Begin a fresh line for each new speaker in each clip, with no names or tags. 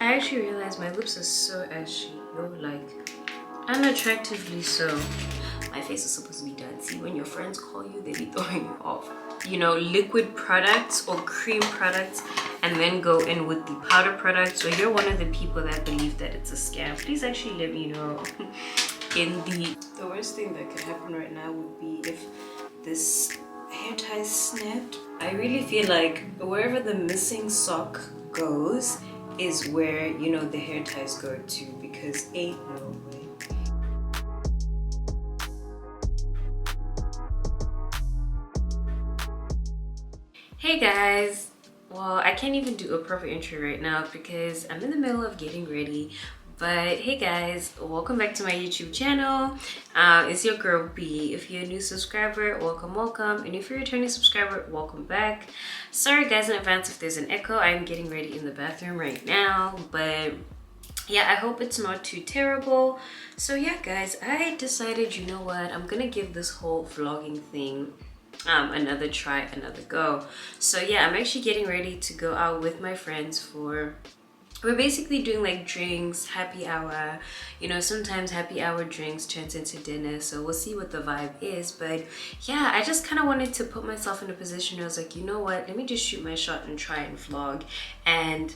I actually realized my lips are so ashy, yo, like unattractively so. My face is supposed to be done. See, when your friends call you, they be throwing you off. You know, liquid products or cream products and then go in with the powder products. So you're one of the people that believe that it's a scam. Please actually let me know in the worst thing that could happen right now would be if this hair tie snapped. I really feel like wherever the missing sock goes is where, you know, the hair ties go to, because ain't no way. Hey guys, well, I can't even do a proper intro right now because I'm in the middle of getting ready. But hey guys, welcome back to my YouTube channel. It's your girl B. If you're a new subscriber, welcome, and if you're a returning subscriber, welcome back. Sorry guys in advance if there's an echo. I'm getting ready in the bathroom right now, but yeah, I hope it's not too terrible. So yeah guys, I decided, you know what, I'm gonna give this whole vlogging thing another try, another go. So yeah, I'm actually getting ready to go out with my friends for, we're basically doing like drinks, happy hour. You know, sometimes happy hour drinks turns into dinner, so we'll see what the vibe is. But yeah, I just kind of wanted to put myself in a position where I was like, you know what, let me just shoot my shot and try and vlog, and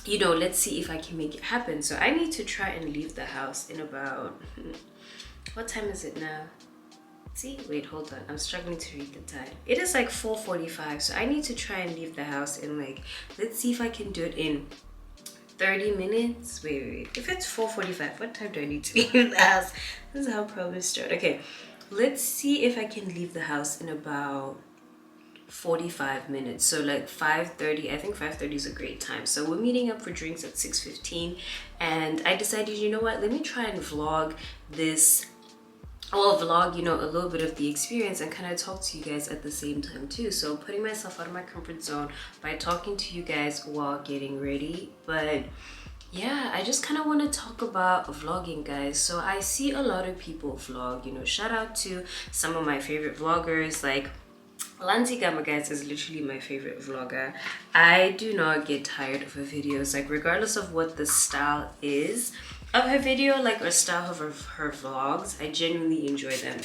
you know, let's see if I can make it happen. So I need to try and leave the house in about what time is it now? See, wait, hold on, I'm struggling to read the time. It is like 4:45, so I need to try and leave the house in like, let's see if I can do it in 30 minutes. Wait, if it's 4:45, what time do I need to leave the house? This is how problems start. Okay, let's see if I can leave the house in about 45 minutes. So like 5:30, I think 5:30 is a great time. So we're meeting up for drinks at 6:15, and I decided, you know what, let me try and vlog this. I'll vlog, you know, a little bit of the experience and kind of talk to you guys at the same time too. So putting myself out of my comfort zone by talking to you guys while getting ready. But yeah, I just kind of want to talk about vlogging, guys. So I see a lot of people vlog, you know, shout out to some of my favorite vloggers. Like Lanzi Gama, guys, is literally my favorite vlogger. I do not get tired of her videos, like regardless of what the style is of her video, like, or style of her vlogs, I genuinely enjoy them.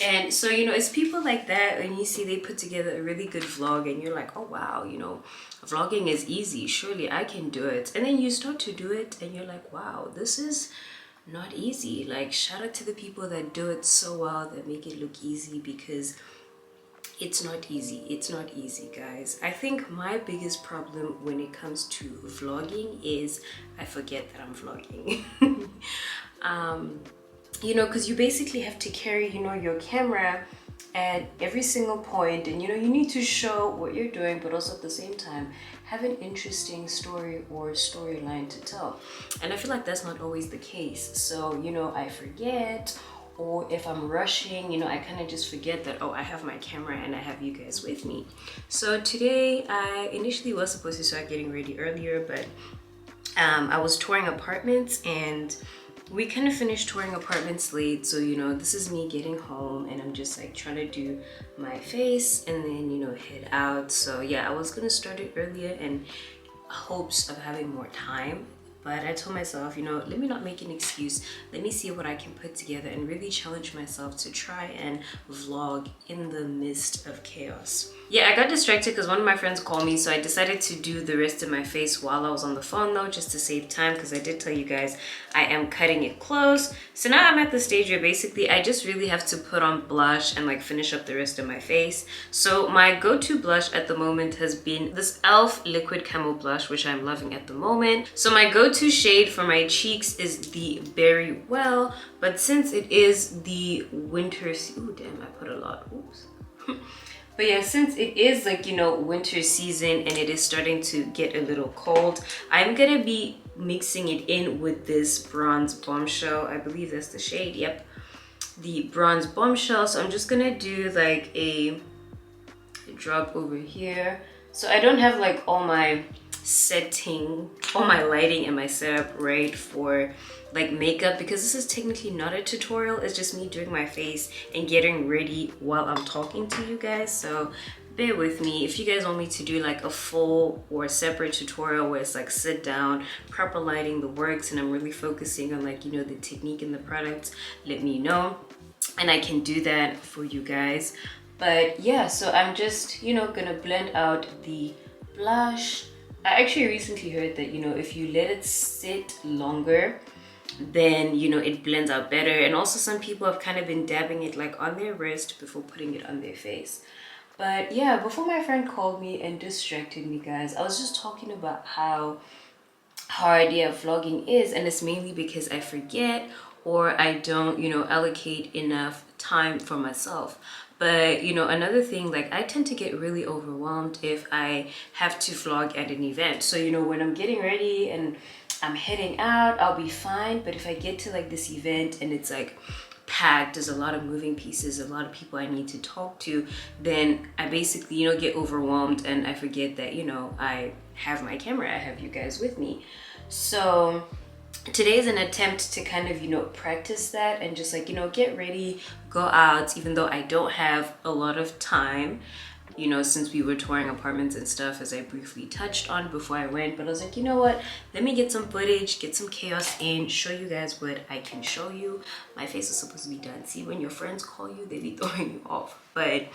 And so, you know, it's people like that, and you see they put together a really good vlog and you're like, oh wow, you know, vlogging is easy, surely I can do it. And then you start to do it and you're like, wow, this is not easy. Like, shout out to the people that do it so well, that make it look easy, because it's not easy. It's not easy, guys. I think my biggest problem when it comes to vlogging is I forget that I'm vlogging. You know, because you basically have to carry, you know, your camera at every single point, and you know, you need to show what you're doing, but also at the same time have an interesting story or storyline to tell. And I feel like that's not always the case. So, you know, I forget, or if I'm rushing, you know, I kind of just forget that, oh, I have my camera and I have you guys with me. So today, I initially was supposed to start getting ready earlier, but I was touring apartments, and we kind of finished touring apartments late. So, you know, this is me getting home, and I'm just like trying to do my face and then, you know, head out. So yeah, I was gonna start it earlier in hopes of having more time. But I told myself, you know, let me not make an excuse. Let me see what I can put together and really challenge myself to try and vlog in the midst of chaos. Yeah, I got distracted because one of my friends called me, so I decided to do the rest of my face while I was on the phone though, just to save time, because I did tell you guys I am cutting it close. So now I'm at the stage where basically I just really have to put on blush and like finish up the rest of my face. So my go-to blush at the moment has been this e.l.f. liquid camel blush, which I'm loving at the moment. So my go-to shade for my cheeks is the Berry Well, but since it is the winter, oh damn, I put a lot, oops. But yeah, since it is like, you know, winter season and it is starting to get a little cold, I'm gonna be mixing it in with this Bronze Bombshell. I believe that's the shade, yep. The Bronze Bombshell. So I'm just gonna do like a drop over here. So I don't have like all my setting, all my lighting and my setup right for like makeup, because this is technically not a tutorial. It's just me doing my face and getting ready while I'm talking to you guys. So bear with me. If you guys want me to do like a full or a separate tutorial where it's like sit down, proper lighting, the works, and I'm really focusing on like, you know, the technique and the products, let me know and I can do that for you guys. But yeah, so I'm just, you know, gonna blend out the blush. I actually recently heard that, you know, if you let it sit longer, then, you know, it blends out better. And also some people have kind of been dabbing it like on their wrist before putting it on their face. But yeah, before my friend called me and distracted me, guys, I was just talking about how hard, yeah, vlogging is, and it's mainly because I forget or I don't, you know, allocate enough time for myself. But you know, another thing, like I tend to get really overwhelmed if I have to vlog at an event. So you know, when I'm getting ready and I'm heading out, I'll be fine. But if I get to like this event and it's like packed, there's a lot of moving pieces, a lot of people I need to talk to, then I basically, you know, get overwhelmed and I forget that, you know, I have my camera, I have you guys with me. So today is an attempt to kind of, you know, practice that and just like, you know, get ready, go out, even though I don't have a lot of time, you know, since we were touring apartments and stuff, as I briefly touched on before I went. But I was like, you know what, let me get some footage, get some chaos in, show you guys what I can show you. My face is supposed to be done. See, when your friends call you, they be throwing you off. But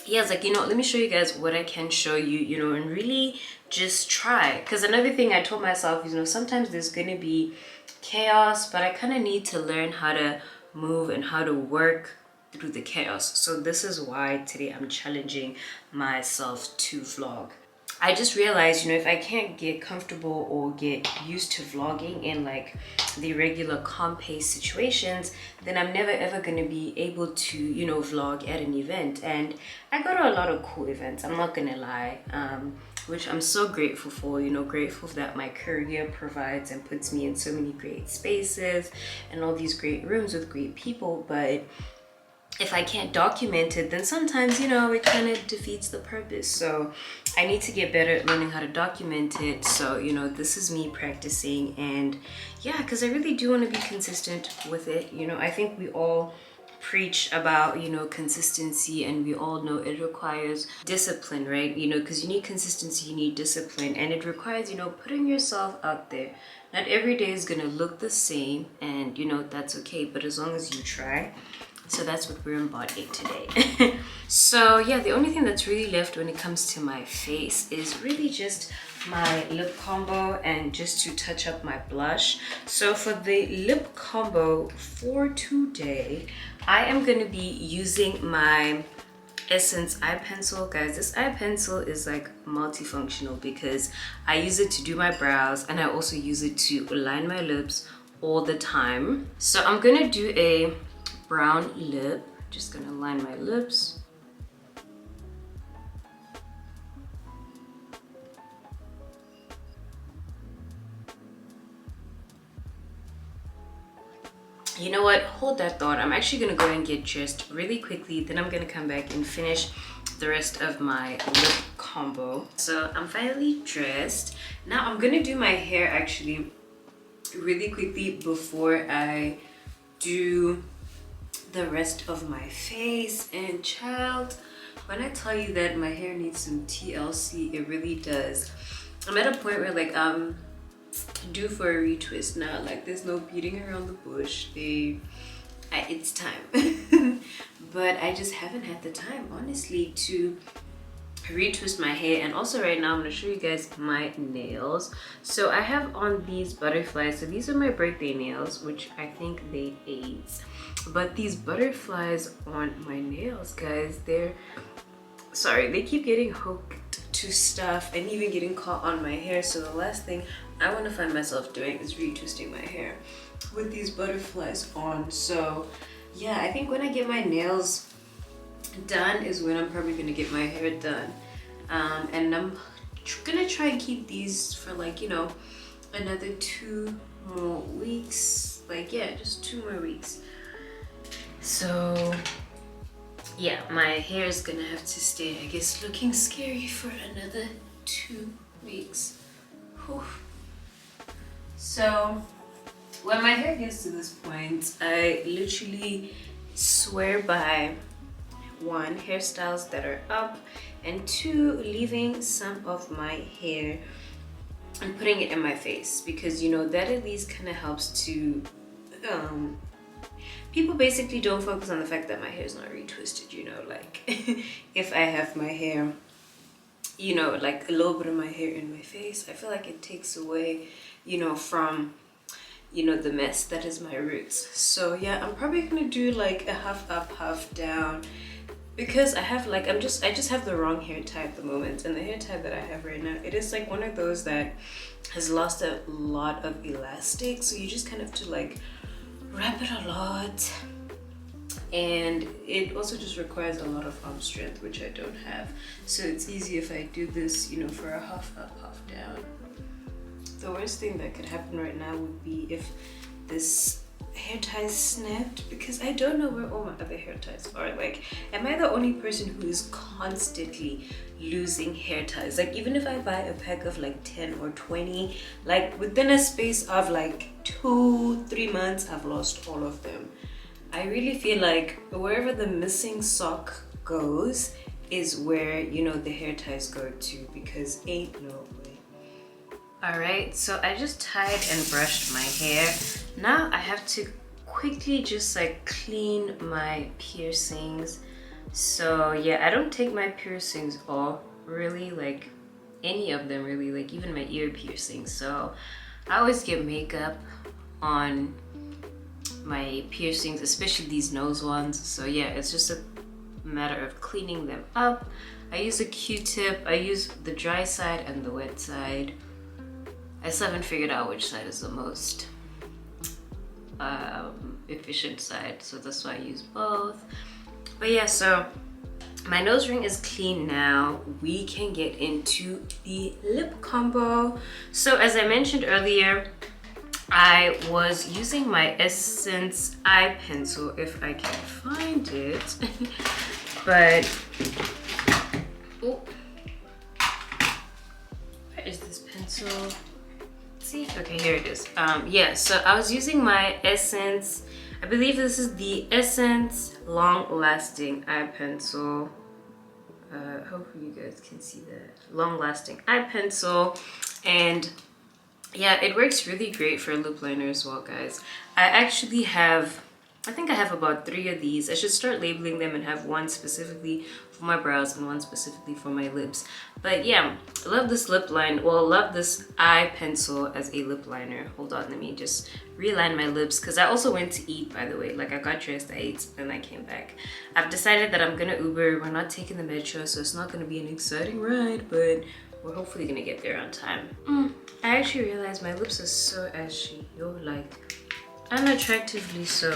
yeah, it's like, you know, let me show you guys what I can show you, you know, and really just try. Because another thing I told myself is, you know, sometimes there's gonna be chaos, but I kind of need to learn how to move and how to work through the chaos. So this is why today I'm challenging myself to vlog. I just realized, you know, if I can't get comfortable or get used to vlogging in like the regular calm pace situations, then I'm never ever going to be able to, you know, vlog at an event. And I go to a lot of cool events, I'm not gonna lie, which I'm so grateful for, you know, grateful that my career provides and puts me in so many great spaces and all these great rooms with great people. But if I can't document it, then sometimes, you know, it kind of defeats the purpose. So I need to get better at learning how to document it. So, you know, this is me practicing. And yeah, because I really do want to be consistent with it. You know, I think we all preach about, you know, consistency, and we all know it requires discipline, right? You know, because you need consistency, you need discipline, and it requires, you know, putting yourself out there. Not every day is going to look the same, and, you know, that's okay. But as long as you try. So that's what we're embodying today. So yeah, the only thing that's really left when it comes to my face is really just my lip combo and just to touch up my blush. So for the lip combo for today, I am going to be using my Essence eye pencil. Guys, this eye pencil is like multifunctional because I use it to do my brows and I also use it to line my lips all the time. So I'm going to do a brown lip. Just gonna line my lips. You know what, hold that thought. I'm actually gonna go and get dressed really quickly, then I'm gonna come back and finish the rest of my lip combo. So I'm finally dressed. Now I'm gonna do my hair actually really quickly before I do the rest of my face. And child, when I tell you that my hair needs some TLC, it really does. I'm at a point where like I'm due for a retwist now. Like there's no beating around the bush. It's time. But I just haven't had the time, honestly, to retwist my hair. And also right now I'm going to show you guys my nails. So I have on these butterflies. So these are my birthday nails, which I think they ate. But these butterflies on my nails, guys, they keep getting hooked to stuff and even getting caught on my hair. So the last thing I want to find myself doing is retwisting my hair with these butterflies on. So yeah, I think when I get my nails done is when I'm probably gonna get my hair done. And I'm gonna try and keep these for like, you know, another 2 more weeks. Like yeah, just 2 more weeks. So yeah, my hair is gonna have to stay, I guess, looking scary for another 2 weeks. Whew. So when my hair gets to this point, I literally swear by 1, hairstyles that are up and 2, leaving some of my hair and putting it in my face, because you know that at least kind of helps to people basically don't focus on the fact that my hair is not retwisted, you know, like if I have my hair, you know, like a little bit of my hair in my face, I feel like it takes away, you know, from, you know, the mess that is my roots. So yeah, I'm probably gonna do like a half up, half down, because I have like, I just have the wrong hair tie at the moment, and the hair tie that I have right now, it is like one of those that has lost a lot of elastic, so you just kind of have to like wrap it a lot, and it also just requires a lot of arm strength, which I don't have. So it's easy if I do this, you know, for a half up, half down. The worst thing that could happen right now would be if this hair tie snapped, because I don't know where all my other hair ties are. Like, am I the only person who is constantly losing hair ties? Like, even if I buy a pack of like 10 or 20, like within a space of like 2-3 months, I've lost all of them. I really feel like wherever the missing sock goes is where, you know, the hair ties go to, because ain't no way. All right, so I just tied and brushed my hair. Now I have to quickly just like clean my piercings. So yeah, I don't take my piercings off really, like any of them really, like even my ear piercings. So I always get makeup on my piercings, especially these nose ones. So yeah, it's just a matter of cleaning them up. I use a Q-tip. I use the dry side and the wet side. I still haven't figured out which side is the most efficient side, so that's why I use both. But yeah, so my nose ring is clean now. We can get into the lip combo. So as I mentioned earlier, I was using my Essence eye pencil, if I can find it. But oh, where is this pencil? See? Okay, here it is. Yeah, so I was using my Essence, I believe this is the Essence Long Lasting Eye Pencil. Hopefully you guys can see that. Long Lasting Eye Pencil. And yeah, it works really great for a lip liner as well, guys. I think I have about 3 of these. I should start labeling them and have one specifically for my brows and one specifically for my lips. But yeah, I love this lip line. Well, I love this eye pencil as a lip liner. Hold on, let me just realign my lips, because I also went to eat, by the way. Like, I got dressed, I ate, and I came back. I've decided that I'm gonna Uber. We're not taking the metro, so it's not gonna be an exciting ride, but we're hopefully gonna get there on time. I actually realized my lips are so ashy, yo, like unattractively so.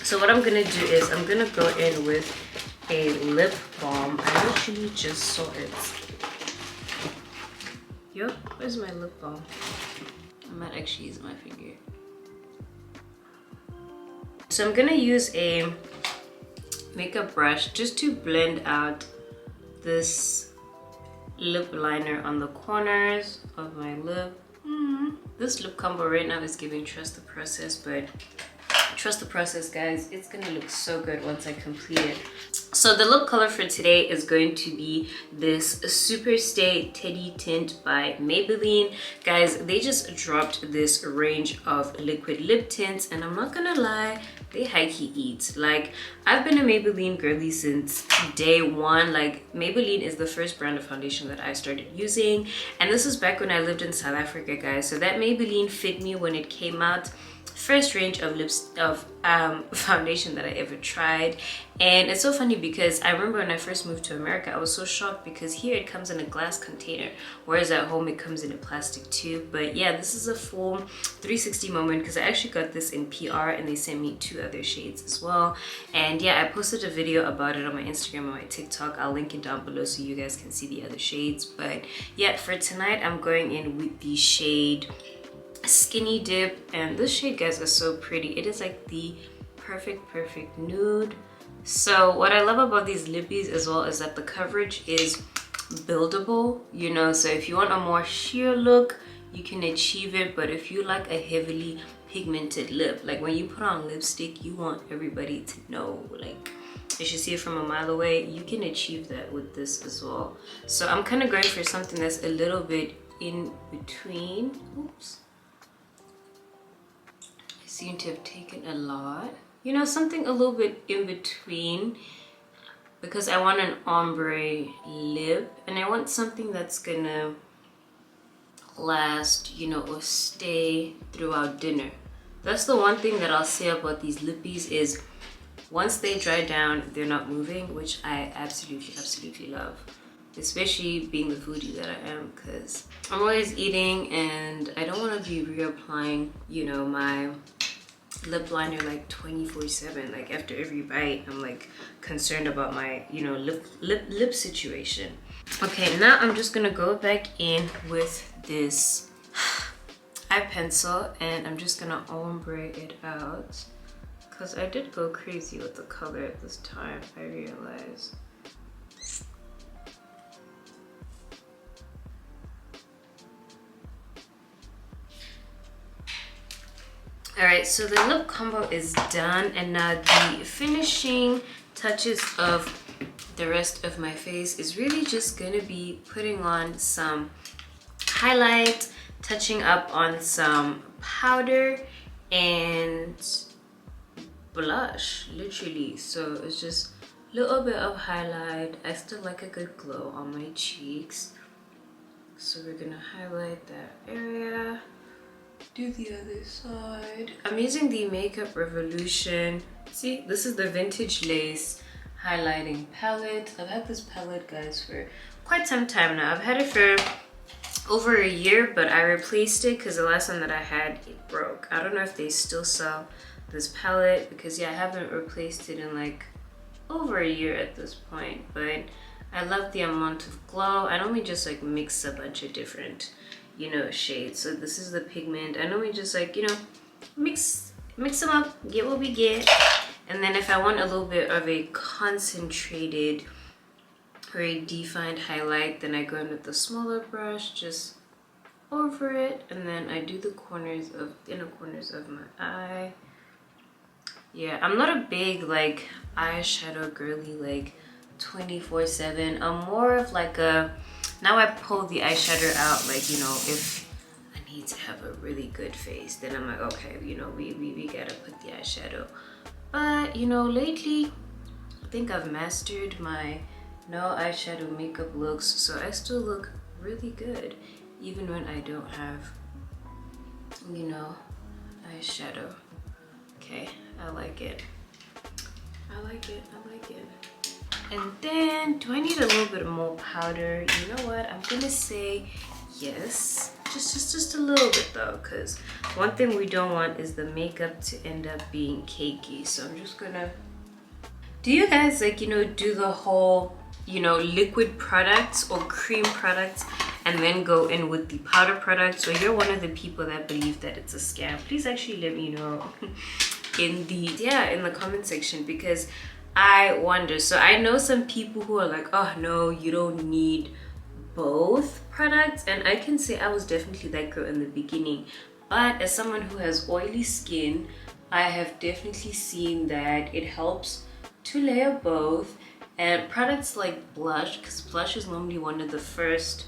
So what I'm gonna do is I'm gonna go in with a lip balm. I actually just saw it. Yo, where's my lip balm? I might actually use my finger. So I'm gonna use a makeup brush just to blend out this lip liner on the corners of my lip. This lip combo right now is giving trust the process, but trust the process, guys. It's gonna look so good once I complete it. So the lip color for today is going to be this Super Stay Teddy Tint by Maybelline. Guys, they just dropped this range of liquid lip tints, and I'm not gonna lie, they high-key eat. Like, I've been a Maybelline girly since day one. Like, Maybelline is the first brand of foundation that I started using, and this was back when I lived in South Africa, guys. So that Maybelline fit me when it came out. First range of foundation that I ever tried. And it's so funny because I remember when I first moved to America, I was so shocked because here it comes in a glass container, whereas at home it comes in a plastic tube. But yeah, this is a full 360 moment, because I actually got this in PR and they sent me 2 other shades as well. And yeah, I posted a video about it on my Instagram and my TikTok. I'll link it down below so you guys can see the other shades. But yeah, for tonight I'm going in with the shade Skinny Dip, and this shade, guys, is so pretty. It is like the perfect nude. So what I love about these lippies as well is that the coverage is buildable, you know, so if you want a more sheer look, you can achieve it. But if you like a heavily pigmented lip, like when you put on lipstick, you want everybody to know, like, you should see it from a mile away. You can achieve that with this as well. So I'm kind of going for something that's a little bit in between. Oops. I seem to have taken a lot. You know, something a little bit in between, because I want an ombre lip and I want something that's gonna last, you know, or stay throughout dinner. That's the one thing that I'll say about these lippies is once they dry down, they're not moving, which I absolutely love. Especially being the foodie that I am, because I'm always eating and I don't want to be reapplying, you know, my lip liner like 24/7. Like after every bite, I'm like concerned about my, you know, lip situation. Okay, now I'm just gonna go back in with this eye pencil and I'm just gonna ombre it out, because I did go crazy with the color at this time, I realized. Alright, so the lip combo is done, and now the finishing touches of the rest of my face is really just gonna be putting on some highlight, touching up on some powder and blush, literally. So it's just a little bit of highlight. I still like a good glow on my cheeks, so we're gonna highlight that area. Do the other side. I'm using the Makeup Revolution. See, this is the Vintage Lace highlighting palette. I've had this palette, guys, for quite some time now. I've had it for over a year, but I replaced it because the last one that I had, it broke. I don't know if they still sell this palette, because yeah, I haven't replaced it in like over a year at this point, but I love the amount of glow. I normally just like mix a bunch of different, you know, shades. So this is the pigment. I normally just like, you know, mix them up, get what we get. And then if I want a little bit of a concentrated or a defined highlight, then I go in with the smaller brush just over it, and then I do the inner corners of my eye. Yeah, I'm not a big like eyeshadow girly like 24/7. I'm more of like a, now I pull the eyeshadow out, like, you know, if I need to have a really good face, then I'm like, okay, you know, we gotta put the eyeshadow. But, you know, lately, I think I've mastered my no eyeshadow makeup looks, so I still look really good, even when I don't have, you know, eyeshadow. Okay, I like it. I like it. And then, do I need a little bit more powder? You know what? I'm gonna say yes. Just a little bit though, because one thing we don't want is the makeup to end up being cakey. So I'm just gonna... Do you guys like, you know, do the whole, you know, liquid products or cream products and then go in with the powder products? Or you're one of the people that believe that it's a scam? Please actually let me know in the comment section, because I wonder. So I know some people who are like, oh no, you don't need both products, and I can say I was definitely that girl in the beginning. But as someone who has oily skin, I have definitely seen that it helps to layer both. And products like blush, because blush is normally one of the first,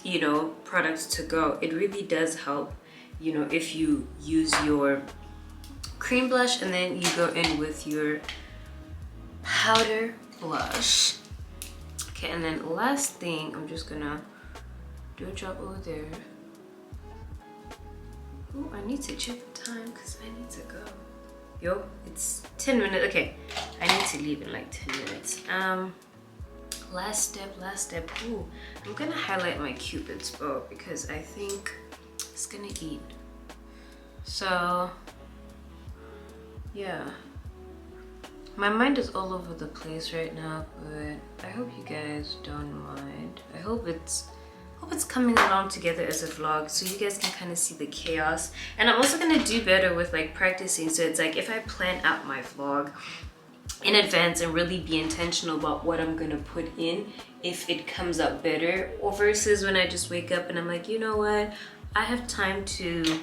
you know, products to go, it really does help, you know, if you use your cream blush and then you go in with your powder blush. Okay, and then last thing, I'm just gonna do a drop over there. Oh, I need to check the time because I need to go. Yo, it's 10 minutes. Okay, I need to leave in like 10 minutes. Last step. Ooh, I'm gonna highlight my Cupid's bow because I think it's gonna eat. So, yeah. My mind is all over the place right now, but I hope you guys don't mind. I hope it's coming along together as a vlog so you guys can kind of see the chaos. And I'm also gonna do better with like practicing. So it's like if I plan out my vlog in advance and really be intentional about what I'm gonna put in, if it comes out better, or versus when I just wake up and I'm like, you know what, I have time to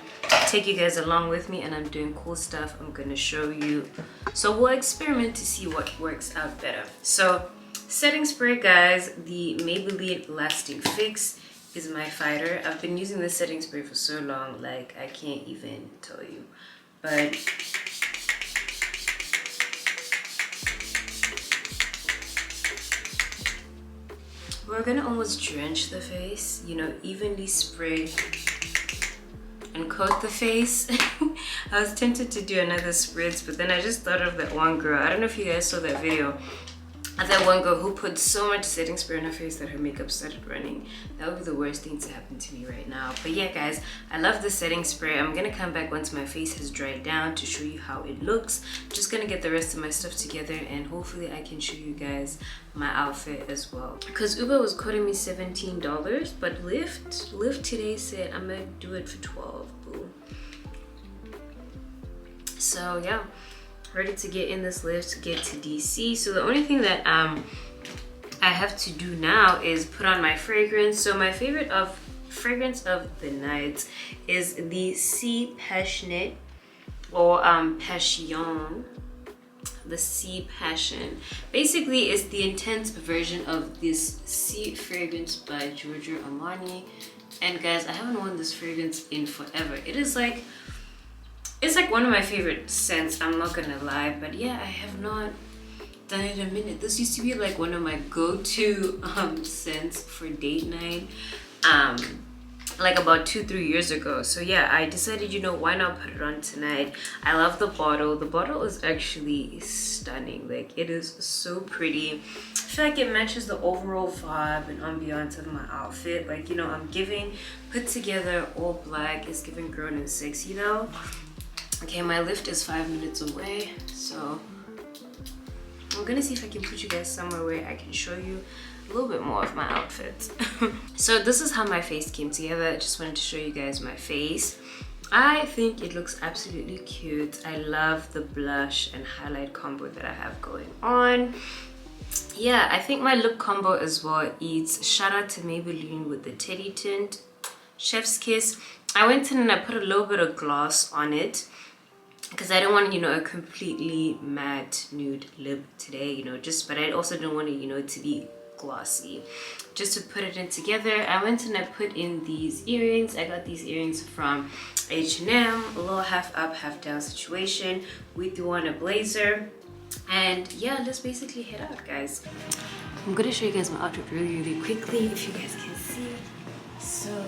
take you guys along with me, and I'm doing cool stuff I'm gonna show you. So we'll experiment to see what works out better. So setting spray, guys, the Maybelline Lasting Fix is my fighter. I've been using this setting spray for so long, like I can't even tell you. But we're gonna almost drench the face, you know, evenly spray and coat the face. I was tempted to do another spritz, but then I just thought of that one girl. I don't know if you guys saw that video of that one girl who put so much setting spray on her face that her makeup started running. That would be the worst thing to happen to me right now. But yeah, guys, I love the setting spray. I'm gonna come back once my face has dried down to show you how it looks. I'm just gonna get the rest of my stuff together, and hopefully I can show you guys my outfit as well. Because Uber was quoting me $17, but Lyft today said I'm gonna do it for 12. Boo. So yeah, ready to get in this Lyft to get to DC. So the only thing that I have to do now is put on my fragrance. So my favorite fragrance of the night is the Sea Passionate, or Passion. The Sea Passion basically is the intense version of this Sea fragrance by Giorgio Armani. And guys, I haven't worn this fragrance in forever. It's like one of my favorite scents, I'm not gonna lie. But yeah, I have not done it in a minute. This used to be like one of my go-to scents for date night, like about 2-3 years ago. So yeah, I decided, you know, why not put it on tonight. I love the bottle. The bottle is actually stunning. Like, it is so pretty. I feel like it matches the overall vibe and ambiance of my outfit. Like, you know, I'm giving put together all black. It's giving grown and sexy, you know. Okay, my Lyft is 5 minutes away, so I'm gonna see if I can put you guys somewhere where I can show you a little bit more of my outfit. So this is how my face came together. I just wanted to show you guys my face. I think it looks absolutely cute. I love the blush and highlight combo that I have going on. Yeah, I think my lip combo as well is shout out to Maybelline with the Teddy Tint Chef's Kiss. I went in and I put a little bit of gloss on it because I don't want, you know, a completely matte nude lip today, you know, but I also don't want it, you know, to be glossy. Just to put it in together, I went and I put in these earrings. I got these earrings from H&M, a little half up, half down situation. We threw on a blazer, and yeah, let's basically head out, guys. I'm gonna show you guys my outfit really quickly if you guys can see. So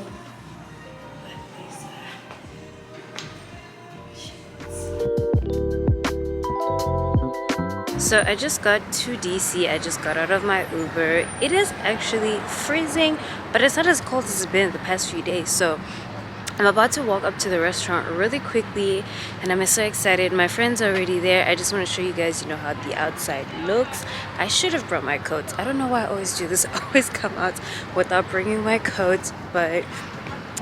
So I just got to DC. I just got out of my Uber. It is actually freezing, but it's not as cold as it's been the past few days. So I'm about to walk up to the restaurant really quickly, and I'm so excited. My friends are already there. I just want to show you guys, you know, how the outside looks. I should have brought my coats. I don't know why I always do this. I always come out without bringing my coats, but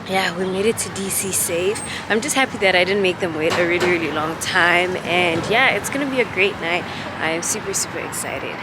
yeah, we made it to DC safe. I'm just happy that I didn't make them wait a really long time. And yeah, it's gonna be a great night. I am super excited.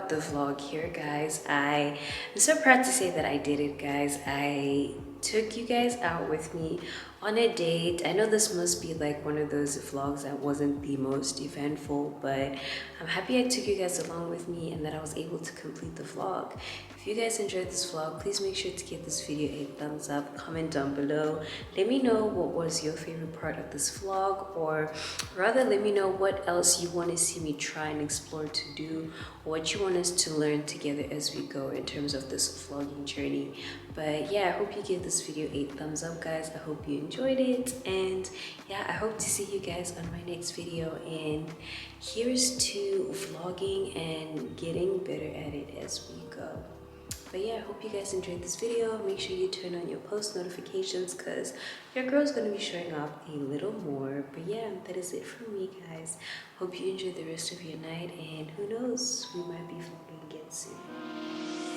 The vlog here, guys. I'm so proud to say that I did it, guys. I took you guys out with me on a date. I know this must be like one of those vlogs that wasn't the most eventful, but I'm happy I took you guys along with me and that I was able to complete the vlog. If you guys enjoyed this vlog, please make sure to give this video a thumbs up, comment down below. Let me know what was your favorite part of this vlog, or rather let me know what else you want to see me try and explore to do, or what you want us to learn together as we go in terms of this vlogging journey. But yeah, I hope you give this video a thumbs up, guys. I hope you enjoyed it, and yeah, I hope to see you guys on my next video. And here's to vlogging and getting better at it as we go. But yeah, I hope you guys enjoyed this video. Make sure you turn on your post notifications because your girl's gonna be showing up a little more. But yeah, that is it from me, guys. Hope you enjoy the rest of your night, and who knows, we might be vlogging again soon.